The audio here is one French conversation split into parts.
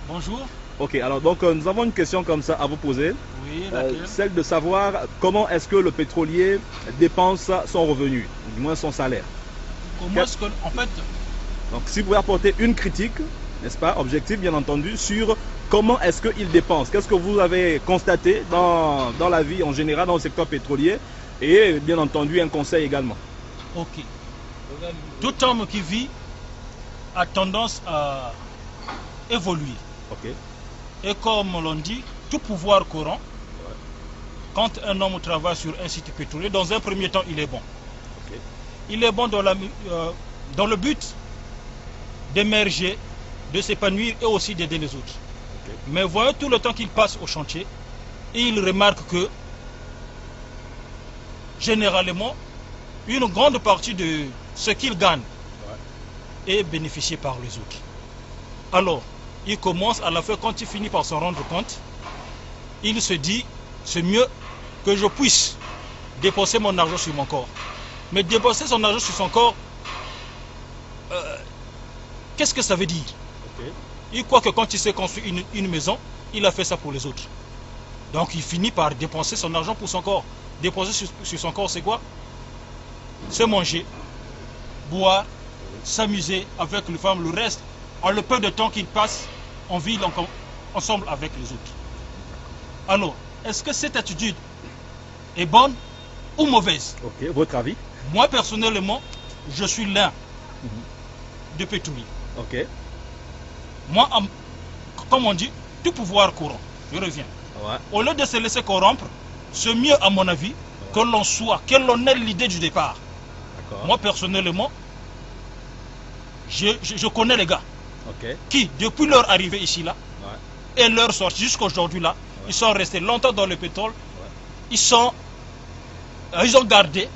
Bonjour. Ok, alors donc nous avons une question comme ça à vous poser. Oui, laquelle? Celle de savoir comment est-ce que le pétrolier dépense son revenu, du moins son salaire. Comment est-ce que, en fait, Donc si vous pouvez apporter une critique, n'est-ce pas, objective bien entendu, sur comment est-ce qu'il dépense. Qu'est-ce que vous avez constaté dans la vie en général, dans le secteur pétrolier, et bien entendu un conseil également. ok. Tout homme qui vit a tendance à évoluer. Ok. Et comme l'on dit, tout pouvoir courant, quand un homme travaille sur un site pétrolier, dans un premier temps, il est bon. Ok. Il est bon dans le but d'émerger, de s'épanouir et aussi d'aider les autres. Ok. Mais voyez tout le temps qu'il passe au chantier, il remarque que, généralement, une grande partie de ce qu'il gagne est bénéficié par les autres. Alors, il commence à la fin, quand il finit par s'en rendre compte, il se dit, c'est mieux que je puisse dépenser mon argent sur mon corps. Mais dépenser son argent sur son corps, qu'est-ce que ça veut dire? Ok. Il croit que quand il s'est construit une maison, il a fait ça pour les autres. Donc il finit par dépenser son argent pour son corps. Dépenser sur son corps, c'est quoi? C'est manger, boire, s'amuser avec les femmes, le reste, en le peu de temps qu'il passe en ville ensemble avec les autres. Alors, est-ce que cette attitude est bonne ou mauvaise? Ok, votre avis? Moi, personnellement, je suis l'un de pétrolier. Ok. Moi, comme on dit, tout pouvoir courant. Je reviens. Ouais. Au lieu de se laisser corrompre, c'est mieux, à mon avis, que l'on soit, que l'on ait l'idée du départ. Moi, personnellement, je connais les gars qui, depuis leur arrivée ici, là, et leur sortie jusqu'à aujourd'hui, là, ils sont restés longtemps dans le pétrole. Ils ont gardé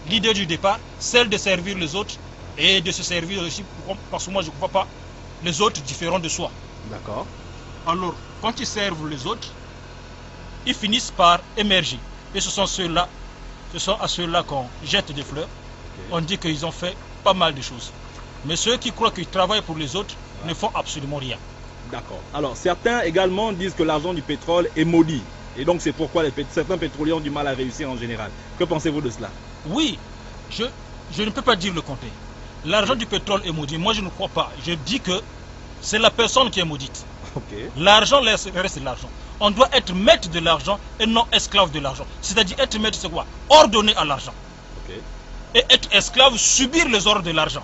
l'idée du départ, celle de servir les autres et de se servir aussi, parce que moi, je ne vois pas les autres différents de soi. D'accord. Alors, quand ils servent les autres, ils finissent par émerger. Et ce sont ceux-là, ce sont à ceux-là qu'on jette des fleurs. On dit qu'ils ont fait pas mal de choses. Mais ceux qui croient qu'ils travaillent pour les autres ne font absolument rien. D'accord. Alors, certains également disent que l'argent du pétrole est maudit. Et donc, c'est pourquoi certains pétroliers ont du mal à réussir en général. Que pensez-vous de cela? Oui, je ne peux pas dire le contraire. L'argent du pétrole est maudit. Moi, je ne crois pas. Je dis que c'est la personne qui est maudite. L'argent reste de l'argent. On doit être maître de l'argent et non esclave de l'argent. C'est-à-dire être maître, c'est quoi? Ordonner à l'argent. Et être esclave, subir les ordres de l'argent.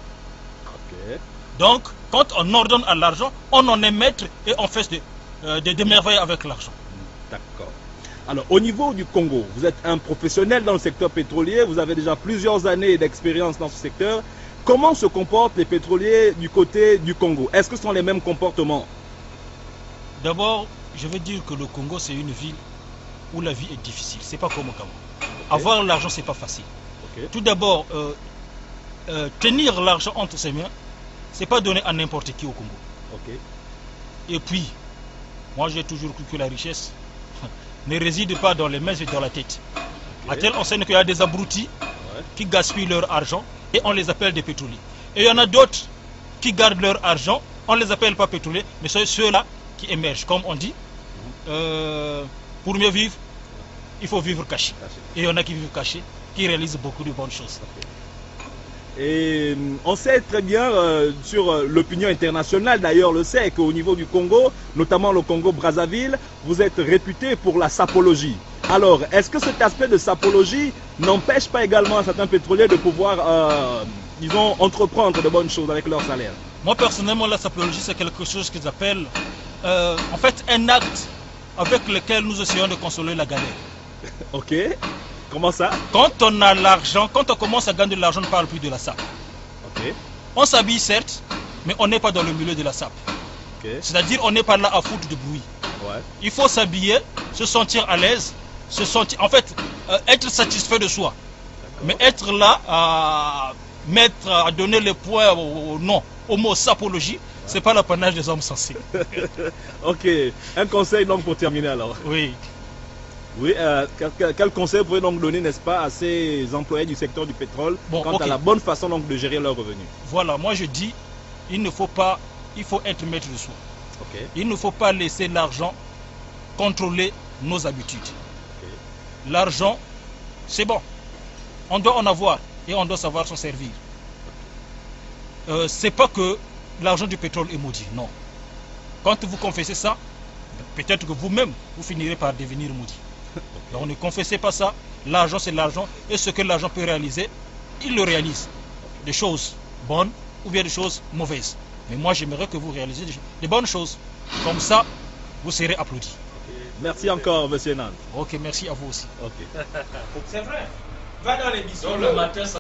Donc, quand on ordonne à l'argent, on en est maître et on fait des merveilles avec l'argent. D'accord. Alors, au niveau du Congo, vous êtes un professionnel dans le secteur pétrolier, vous avez déjà plusieurs années d'expérience dans ce secteur. Comment se comportent les pétroliers du côté du Congo? Est-ce que ce sont les mêmes comportements? D'abord, je veux dire que le Congo, c'est une ville où la vie est difficile. C'est pas comme au Cameroun. Avoir l'argent, c'est pas facile. Tout d'abord, tenir l'argent entre ses mains, c'est pas donné à n'importe qui au Congo. Et puis, moi j'ai toujours cru que la richesse ne réside pas dans les mains et dans la tête. À telle enseigne qu'il y a des abrutis qui gaspillent leur argent et on les appelle des pétroliers. Et il y en a d'autres qui gardent leur argent, on ne les appelle pas pétroliers, mais c'est ceux-là qui émergent. Comme on dit, pour mieux vivre, il faut vivre caché. Et il y en a qui vivent cachés, qui réalisent beaucoup de bonnes choses. Et on sait très bien sur l'opinion internationale, d'ailleurs le sait, qu'au niveau du Congo, notamment le Congo-Brazzaville, vous êtes réputé pour la sapologie. Alors, est-ce que cet aspect de sapologie n'empêche pas également à certains pétroliers de pouvoir, disons, entreprendre de bonnes choses avec leur salaire? Moi personnellement, la sapologie, c'est quelque chose qu'ils appellent, en fait, un acte avec lequel nous essayons de consoler la galère. Ok. Comment ça? Quand on a l'argent, quand on commence à gagner de l'argent, on ne parle plus de la sape. On s'habille certes, mais on n'est pas dans le milieu de la sape. C'est-à-dire on n'est pas là à foutre de bruit. Il faut s'habiller, se sentir à l'aise, se sentir, en fait, être satisfait de soi. Mais être là à donner le poids au nom, au mot sapologie, c'est pas l'apanage des hommes sensés. Ok. Un conseil donc pour terminer alors. Oui. Oui, quel conseil vous pouvez donc donner, n'est-ce pas, à ces employés du secteur du pétrole quant à la bonne façon donc de gérer leurs revenus? Voilà, moi je dis, il faut être maître de soi. Il ne faut pas laisser l'argent contrôler nos habitudes. L'argent, c'est bon. On doit en avoir et on doit savoir s'en servir. C'est pas que l'argent du pétrole est maudit, non. Quand vous confessez ça, peut-être que vous-même, vous finirez par devenir maudit. Donc ne confessez pas ça. L'argent, c'est l'argent. Et ce que l'argent peut réaliser, il le réalise. Des choses bonnes ou bien des choses mauvaises. Mais moi, j'aimerais que vous réalisiez des bonnes choses. Comme ça, vous serez applaudi. Merci encore, monsieur Nant. Ok, merci à vous aussi. Okay. C'est vrai. Va dans les bisous. Le matin,